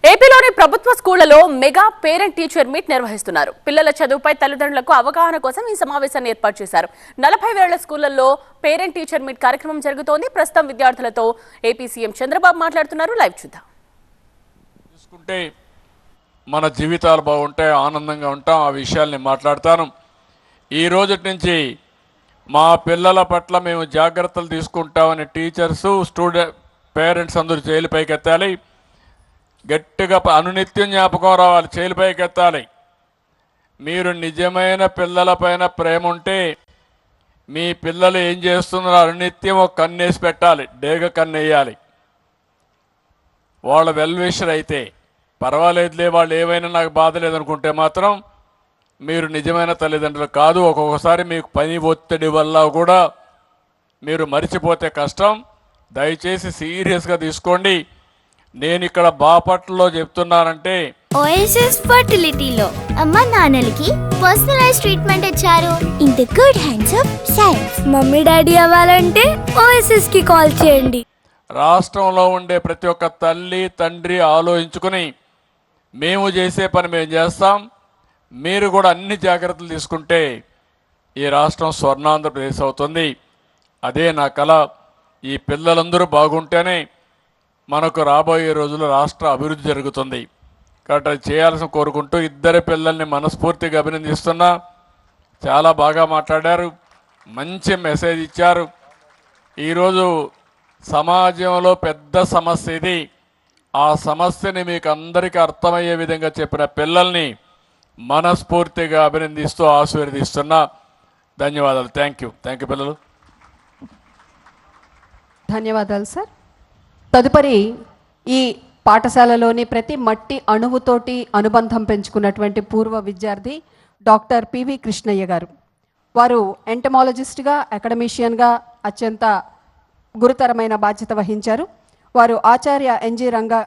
ఏపీలోని ప్రభుత్వ స్కూళ్లలో మెగా పేరెంట్ టీచర్ మీట్ నిర్వహిస్తున్నారు. పిల్లల చదువుపై తల్లిదండ్రులకు అవగాహన కోసం ఈ సమావేశాన్ని ఏర్పాటు చేశారు. 40,000 స్కూళ్లలో పేరెంట్ టీచర్ మీట్ కార్యక్రమం జరుగుతోంది. ప్రస్తుతం విద్యార్థులతో ఏపీ సీఎం చంద్రబాబు మాట్లాడుతున్నారు. లైవ్ చూద్దాం. చూసుకుంటే మన జీవితాలు బాగుంటాయి, ఆనందంగా ఉంటాం. ఆ విషయాల్ని మాట్లాడతాను. ఈ రోజు నుంచి మా పిల్లల పట్ల మేము జాగ్రత్తలు తీసుకుంటామని టీచర్స్, పేరెంట్స్ అందరూ చేతులు పైకెత్తాలి. గట్టిగా అనునిత్యం జ్ఞాపకం రావాలి, చేతులు పైకెత్తాలి. మీరు నిజమైన పిల్లలపైన ప్రేమ ఉంటే మీ పిల్లలు ఏం చేస్తున్నారో అనునిత్యం ఒక కన్నేసి పెట్టాలి, డేగ కన్నేయాలి. వాళ్ళ వెల్విషర్ అయితే పర్వాలేదులే, వాళ్ళు ఏమైనా నాకు బాధ లేదనుకుంటే మాత్రం మీరు నిజమైన తల్లిదండ్రులు కాదు. ఒక్కొక్కసారి మీకు పని ఒత్తిడి వల్ల కూడా మీరు మరిచిపోతే కష్టం. దయచేసి సీరియస్గా తీసుకోండి. నేను ఇక్కడ బాపట్లలో చెప్తున్నానంటే ఓఎస్ఎస్ ఫర్టిలిటీలో అమ్మ నాన్నలకి పర్సనలైజ్ ట్రీట్మెంట్ ఇచ్చారు. In the good hands of science. Mummy daddy అవ్వాలంటే ఓఎస్ఎస్ కి కాల్ చేయండి. రాష్ట్రంలో ఉండే ప్రతి ఒక్క తల్లి తండ్రి ఆలోచించుకుని మేము చేసే పని మేము చేస్తాం. మీరు కూడా అన్ని జాగ్రత్తలు తీసుకుంటే ఈ రాష్ట్రం స్వర్ణాంధ్రప్రదేశ్ అవుతుంది. అదే నా కల. ఈ పిల్లలందరూ బాగుంటేనే మనకు రాబోయే రోజుల్లో రాష్ట్ర అభివృద్ధి జరుగుతుంది. కాబట్టి అది చేయాల్సిన కోరుకుంటూ ఇద్దరు పిల్లల్ని మనస్ఫూర్తిగా అభినందిస్తున్నా. చాలా బాగా మాట్లాడారు, మంచి మెసేజ్ ఇచ్చారు. ఈరోజు సమాజంలో పెద్ద సమస్య ఇది. ఆ సమస్యని మీకు అందరికీ అర్థమయ్యే విధంగా చెప్పిన పిల్లల్ని మనస్ఫూర్తిగా అభినందిస్తూ ఆశీర్వదిస్తున్నా. ధన్యవాదాలు. థ్యాంక్ యూ పిల్లలు. ధన్యవాదాలు సార్. తదుపరి ఈ పాఠశాలలోని ప్రతి మట్టి అణువుతోటి అనుబంధం పెంచుకున్నటువంటి పూర్వ విద్యార్థి డాక్టర్ పివి కృష్ణయ్య గారు. వారు ఎంటమాలజిస్ట్గా, అకాడమిషియన్గా అత్యంత గురుతరమైన బాధ్యత వహించారు. వారు ఆచార్య ఎన్జి రంగా